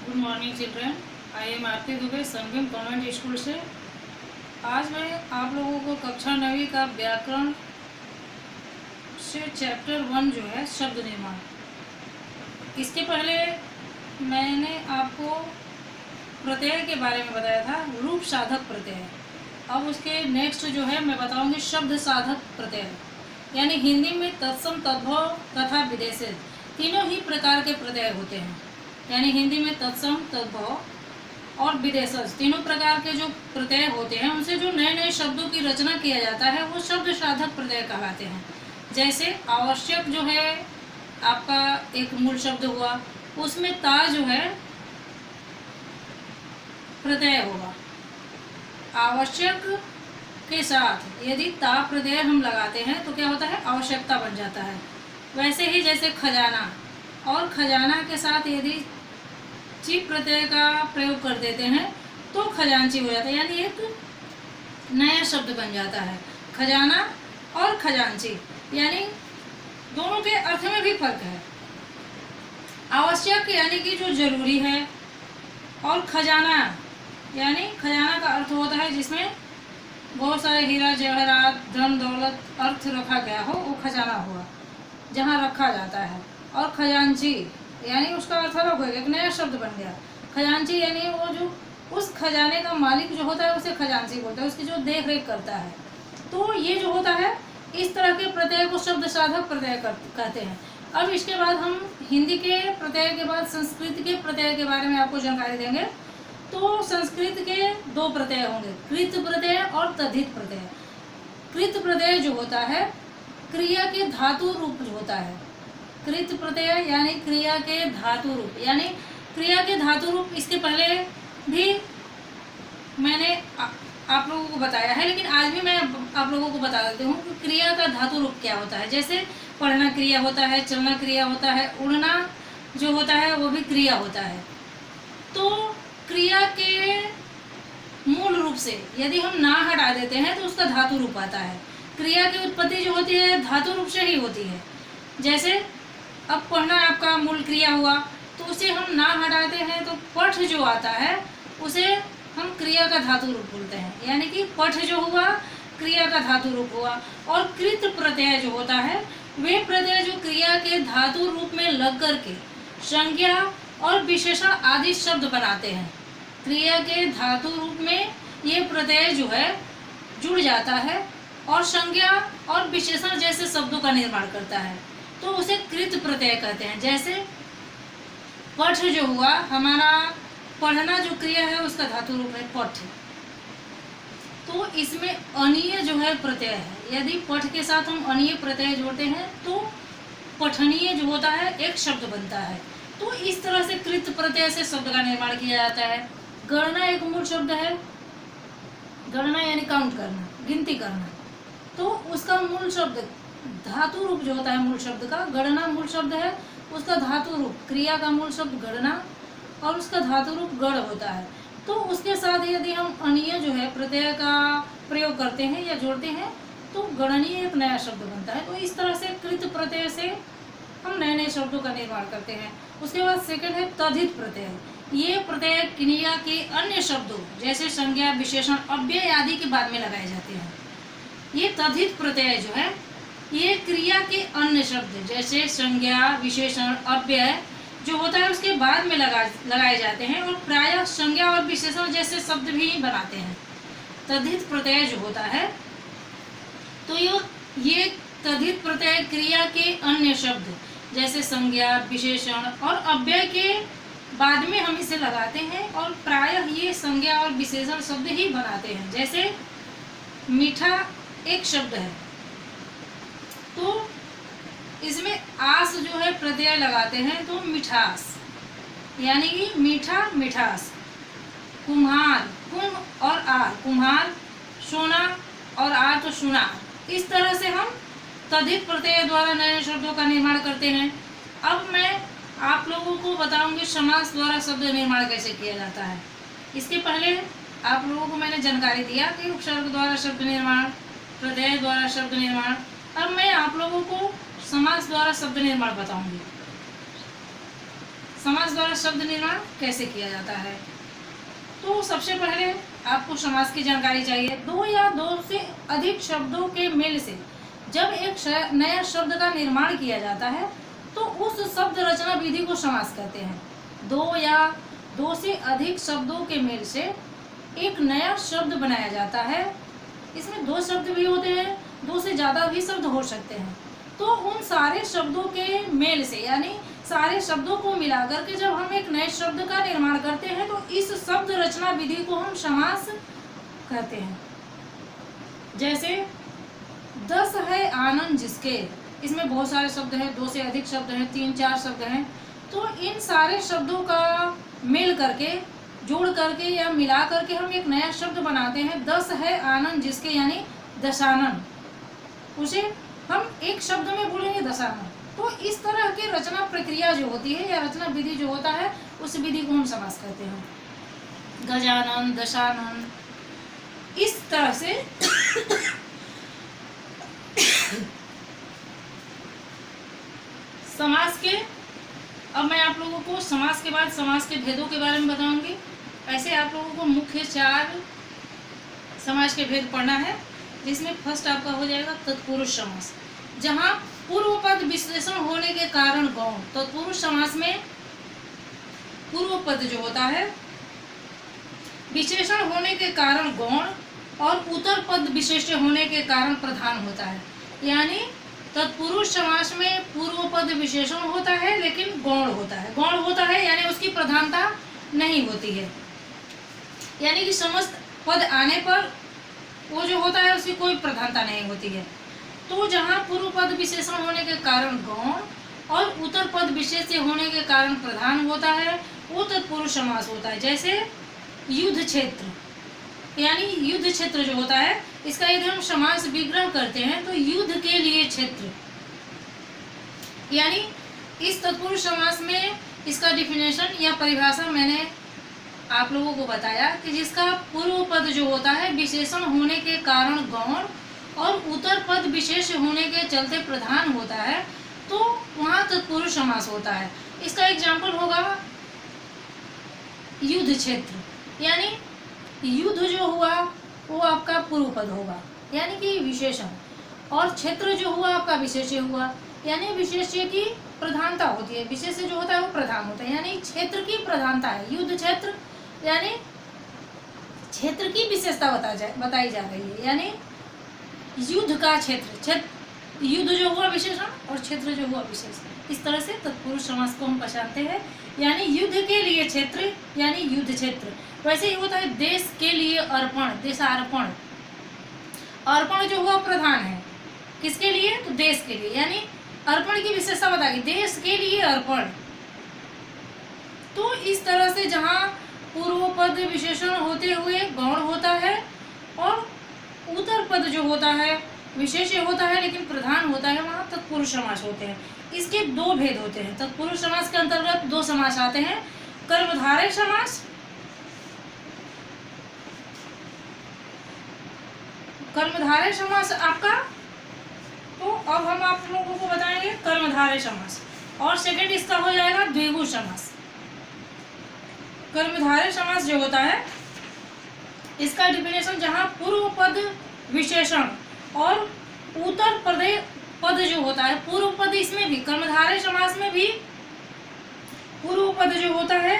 Good morning children. I am Aarti Dubey, Sangam convent school से। आज मैं आप लोगों को कक्षा 9वीं का व्याकरण से चैप्टर 1 जो है शब्द निर्माण, इसके पहले मैंने आपको प्रत्यय के बारे में बताया था, रूप साधक प्रत्यय। अब उसके नेक्स्ट जो है मैं बताऊंगी शब्द साधक प्रत्यय, यानी हिंदी में तत्सम, तद्भव तथा विदेशित तीनों ही प्रकार के प्रत्यय होते हैं। यानी हिंदी में तत्सम, तद्भव और विदेशज तीनों प्रकार के जो प्रत्यय होते हैं, उनसे जो नए नए शब्दों की रचना किया जाता है वो शब्द साधक प्रत्यय कहलाते हैं। जैसे आवश्यक जो है आपका एक मूल शब्द हुआ, उसमें ता जो है प्रत्यय होगा। आवश्यक के साथ यदि ता प्रत्यय हम लगाते हैं तो क्या होता है, आवश्यकता बन जाता है। वैसे ही जैसे खजाना, और खजाना के साथ यदि ची प्रत्यय का प्रयोग कर देते हैं तो खजांची हो जाता है, यानी एक नया शब्द बन जाता है। खजाना और खजांची यानी दोनों के अर्थ में भी फर्क है। आवश्यक यानी कि जो जरूरी है, और खजाना यानी खजाना का अर्थ होता है जिसमें बहुत सारे हीरा जवाहरात, धन दौलत अर्थ रखा गया हो, वो खजाना हुआ जहाँ रखा जाता है। और खजांची यानी उसका अर्थ अलग हो गया, एक नया शब्द बन गया। खजांची यानी वो जो उस खजाने का मालिक जो होता है उसे खजांची बोलता है, उसकी जो देख रेख करता है। तो ये जो होता है, इस तरह के प्रत्यय को शब्द साधक प्रत्यय कहते हैं। अब इसके बाद हम हिंदी के प्रत्यय के बाद संस्कृत के प्रत्यय के बारे में आपको जानकारी देंगे। तो संस्कृत के दो प्रत्यय होंगे, कृत प्रत्यय और तद्धित प्रत्यय। कृत प्रत्यय जो होता है क्रिया के धातु रूप होता है। कृत प्रत्यय यानी क्रिया के धातु रूप, यानी क्रिया के धातु रूप इसके पहले भी मैंने आप लोगों को बताया है, लेकिन आज भी मैं आप लोगों को बता देती हूँ कि क्रिया का धातु रूप क्या होता है। जैसे पढ़ना क्रिया होता है, चलना क्रिया होता है, उड़ना जो होता है वो भी क्रिया होता है। तो क्रिया के मूल रूप से यदि हम ना हटा देते हैं तो उसका धातु रूप आता है। क्रिया की उत्पत्ति जो होती है धातु रूप से ही होती है। जैसे अब पढ़ना आपका मूल क्रिया हुआ, तो उसे हम ना हटाते हैं तो पठ जो आता है उसे हम क्रिया का धातु रूप बोलते हैं, यानी कि पठ जो हुआ क्रिया का धातु रूप हुआ। और कृत प्रत्यय जो होता है वे प्रत्यय जो क्रिया के धातु रूप में लग करके संज्ञा और विशेषण आदि शब्द बनाते हैं। क्रिया के धातु रूप में ये प्रत्यय जो है जुड़ जाता है और संज्ञा और विशेषण जैसे शब्दों का निर्माण करता है, तो उसे कृत प्रत्यय कहते हैं। जैसे पठ जो हुआ हमारा, पढ़ना जो क्रिया है उसका धातु रूप है पठ, तो इसमें अनीय जो है प्रत्यय है। यदि पठ के साथ हम अनीय प्रत्यय जोड़ते हैं तो पठनीय जो होता है एक शब्द बनता है। तो इस तरह से कृत प्रत्यय से शब्द का निर्माण किया जाता है। गणना एक मूल शब्द है, गणना यानी काउंट करना, गिनती करना। तो उसका मूल शब्द धातु रूप जो होता है मूल शब्द का, गणना मूल शब्द है, उसका धातु रूप क्रिया का मूल शब्द गणना और उसका धातु रूप गण होता है। तो उसके साथ यदि हम अनीय जो है प्रत्यय का प्रयोग करते हैं या जोड़ते हैं तो गणनीय एक नया शब्द बनता है। तो इस तरह से कृत प्रत्यय से हम नए नए शब्दों का निर्माण करते हैं। उसके बाद सेकंड है तद्धित प्रत्यय। ये प्रत्यय क्रिया के अन्य शब्दों जैसे संज्ञा, विशेषण, अव्यय आदि के बाद में लगाए जाते हैं। ये तद्धित प्रत्यय जो है ये क्रिया के अन्य शब्द जैसे संज्ञा, विशेषण, अव्यय जो होता है उसके बाद में लगाए जाते हैं, और प्रायः संज्ञा और विशेषण जैसे शब्द भी बनाते हैं। तद्धित प्रत्यय जो होता है तो ये तद्धित प्रत्यय क्रिया के अन्य शब्द जैसे संज्ञा, विशेषण और अव्यय के बाद में हम इसे लगाते हैं, और प्रायः ये संज्ञा और विशेषण शब्द ही बनाते हैं। जैसे मीठा एक शब्द है, तो इसमें आस जो है प्रत्यय लगाते हैं तो मिठास, यानी कि मीठा, मिठास। कुम्हार, कुम और आर, कुम्हार। सोना और आर तो सुना। इस तरह से हम तद्धित प्रत्यय द्वारा नए शब्दों का निर्माण करते हैं। अब मैं आप लोगों को बताऊंगी समास द्वारा शब्द निर्माण कैसे किया जाता है। इसके पहले आप लोगों को मैंने जानकारी दिया कि उपसर्ग द्वारा शब्द निर्माण, प्रत्यय द्वारा शब्द निर्माण। अब मैं आप लोगों को समास द्वारा शब्द निर्माण बताऊंगी। समास द्वारा शब्द निर्माण कैसे किया जाता है। तो सबसे पहले आपको समास की जानकारी चाहिए। दो या दो से अधिक शब्दों के मेल से जब एक नया शब्द का निर्माण किया जाता है तो उस शब्द रचना विधि को समास कहते हैं। दो या दो से अधिक शब्दों के मेल से एक नया शब्द बनाया जाता है। इसमें दो शब्द भी होते हैं, दो से ज़्यादा भी शब्द हो सकते हैं। तो उन सारे शब्दों के मेल से यानी सारे शब्दों को मिलाकर के जब हम एक नए शब्द का निर्माण करते हैं तो इस शब्द रचना विधि को हम समास कहते हैं। जैसे 10 है आनंद जिसके, इसमें बहुत सारे शब्द हैं, दो से अधिक शब्द हैं, 3-4 शब्द हैं। तो इन सारे शब्दों का मिल करके, जोड़ करके या मिला करके हम एक नया शब्द बनाते हैं। 10 है आनंद जिसके यानी दशानन, उसे हम एक शब्द में बोलेंगे दशानन। तो इस तरह की रचना प्रक्रिया जो होती है या रचना विधि जो होता है उस विधि को हम समास कहते हैं। गजानन, दशानन, इस तरह से समास के। अब मैं आप लोगों को समास के बाद समास के भेदों के बारे में बताऊंगी। ऐसे आप लोगों को मुख्य 4 समास के भेद पढ़ना है, जिसमें फर्स्ट आपका हो जाएगा तत्पुरुष समास, जहां पूर्व पद विशेषण होने के कारण गौण। तत्पुरुष समास में पूर्व पद जो होता है विशेषण होने के कारण गौण और उत्तर पद विशेष्य होने के कारण प्रधान होता है। यानी तत्पुरुष समास में पूर्व पद विशेषण होता है लेकिन गौण होता है। गौण होता है यानी उसकी प्रधानता नहीं होती है, यानी कि समस्त पद आने पर वो जो होता है उसकी कोई प्रधानता नहीं होती है। तो जहाँ पूर्व पद विशेषण होने के कारण गौण और उत्तर पद विशेष्य होने के कारण प्रधान होता है वो तत्पुरुष समास होता है। जैसे युद्ध क्षेत्र, यानी युद्ध क्षेत्र जो होता है इसका यदि हम समास विग्रह करते हैं तो युद्ध के लिए क्षेत्र, यानी इस तत्पुरुष समास में इसका डिफिनेशन या परिभाषा मैंने आप लोगों को बताया कि जिसका पूर्व पद जो होता है विशेषण होने के कारण गौण और उत्तर पद विशेष होने के चलते प्रधान होता है तो वहाँ तत्पुरुष समास होता है। इसका एग्जाम्पल होगा युद्ध क्षेत्र, यानी युद्ध जो हुआ वो आपका पूर्व पद होगा यानी कि विशेषण, और क्षेत्र जो हुआ आपका विशेष्य हुआ यानी विशेष्य की प्रधानता होती है। विशेष्य जो होता है वो प्रधान होता है, यानी क्षेत्र की प्रधानता है। युद्ध क्षेत्र यानी क्षेत्र की विशेषता बताई जा रही है, यानी युद्ध का क्षेत्र, युद्ध जो हुआ विशेषण और क्षेत्र जो हुआ विशेषण। इस तरह से तत्पुरुष समास को हम पहचानते हैं, यानी युद्ध के लिए क्षेत्र यानी युद्ध क्षेत्र। वैसे ही होता है देश के लिए अर्पण, देशार्पण। अर्पण जो हुआ प्रधान है, किसके लिए? तो देश के लिए, यानी अर्पण की विशेषता बताएगी, देश के लिए अर्पण। तो इस तरह से जहाँ पूर्व पद विशेषण होते हुए गौण होता है और उत्तर पद जो होता है विशेष्य होता है लेकिन प्रधान होता है, वहाँ तत्पुरुष समास होते हैं। इसके 2 भेद होते हैं। तत्पुरुष समास के अंतर्गत 2 समास आते हैं, कर्मधारय समास, कर्मधारय समास आपका। तो अब हम आप लोगों को बताएंगे कर्मधारय समास, और सेकंड इसका हो जाएगा द्विगु समास। कर्मधारय समास जो होता है इसका डिफिनेशन जहाँ पूर्व पद विशेषण और उत्तर पद जो होता है, पूर्व पद इसमें भी कर्मधारय समास में भी पूर्व पद जो होता है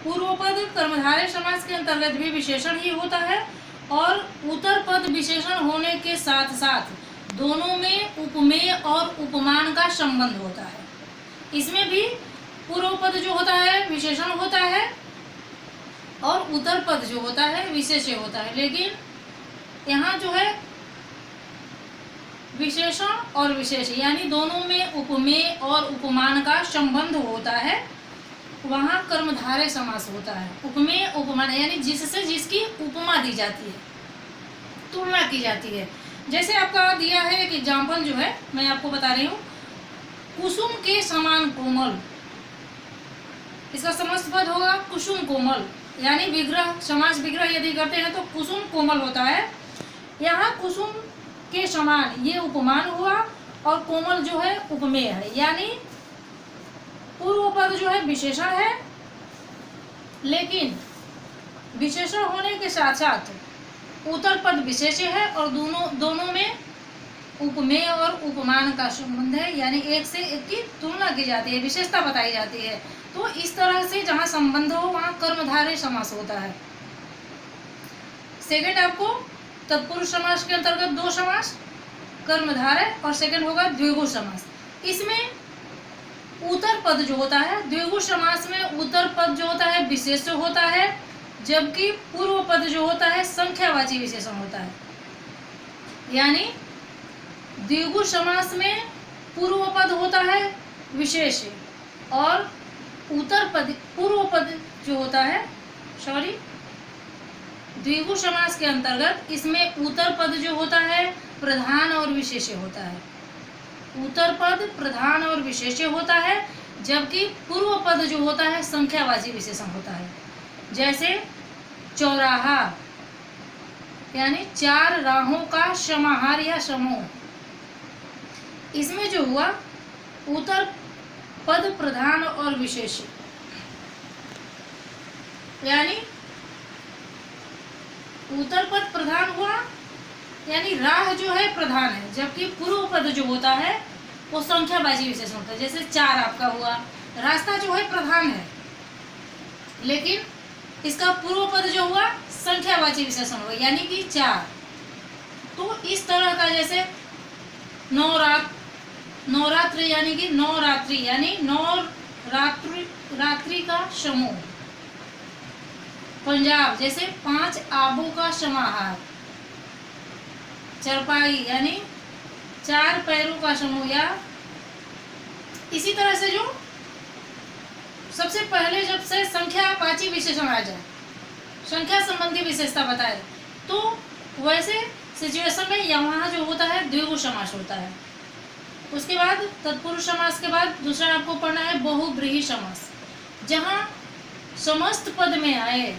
पूर्व पद कर्मधारय समास के अंतर्गत भी विशेषण ही होता है और उत्तर पद विशेषण होने के साथ साथ दोनों में उपमेय और उपमान का संबंध होता है। इसमें भी पूर्व पद जो होता है विशेषण होता है और उत्तर पद जो होता है विशेष्य होता है, लेकिन यहाँ जो है विशेषण और विशेष यानी दोनों में उपमेय और उपमान का संबंध होता है, वहाँ कर्मधारय समास होता है। उपमेय उपमान यानी जिससे जिसकी उपमा दी जाती है, तुलना की जाती है। जैसे आपका दिया है एक एग्जाम्पल जो है मैं आपको बता रही हूँ, कुसुम के समान कोमल, इसका समस्त पद होगा कुसुम कोमल, यानी विग्रह समास विग्रह यदि करते हैं तो कुसुम कोमल होता है। यहाँ कुसुम के समान ये उपमान हुआ और कोमल जो है उपमेय है, यानी पूर्व पद जो है विशेषण है, लेकिन विशेषण होने के साथ साथ उत्तर पद विशेष्य है और दोनों में उपमेय और उपमान का संबंध है, यानी एक से एक की तुलना की जाती है, विशेषता बताई जाती है। तो इस तरह से जहाँ संबंध हो वहाँ कर्मधारय समास होता है। सेकंड आपको तत्पुरुष समास के अंतर्गत दो समास, कर्मधारय, और सेकंड होगा द्विगु समास। इसमें उत्तर पद जो होता है, द्विगु समास में उत्तर पद जो होता है विशेष्य होता है, जबकि पूर्व पद जो होता है संख्यावाची विशेषण होता है। यानी द्विगु समास में पूर्व पद होता है विशेष्य और पूर्व पद जो होता है, द्विगु समास के अंतर्गत इसमें उत्तर पद जो होता है प्रधान और विशेष्य होता है। उत्तर पद प्रधान और विशेष्य होता है, जबकि पूर्व पद जो होता है संख्यावाची विशेषण होता है। जैसे चौराहा, यानी चार राहों का समाहार या समूह, इसमें जो हुआ उत्तर पद प्रधान और विशेष्य, यानी उत्तर पद प्रधान हुआ, यानी राह जो है प्रधान है, जबकि पूर्व पद जो होता है वो संख्यावाची विशेषण होता है। जैसे चार आपका हुआ, रास्ता जो है प्रधान है, लेकिन इसका पूर्व पद जो हुआ संख्यावाची विशेषण हुआ, यानी कि चार। तो इस तरह का, जैसे नवरात्र, यानी कि नवरात्रि, यानी रात्रि का समूह। पंजाब, जैसे 5 आबों का समाहार। चरपाई, यानी 4 पैरों का समूह। या इसी तरह से जो सबसे पहले जब से संख्यावाची विशेषण आ जाए, संख्या संबंधी विशेषता बताए, तो वैसे सिचुएशन में यहाँ जो होता है द्विगु समास होता है। उसके बाद तत्पुरुष समास के बाद दूसरा आपको पढ़ना है बहुव्रीहि समास, जहाँ समस्त पद में आए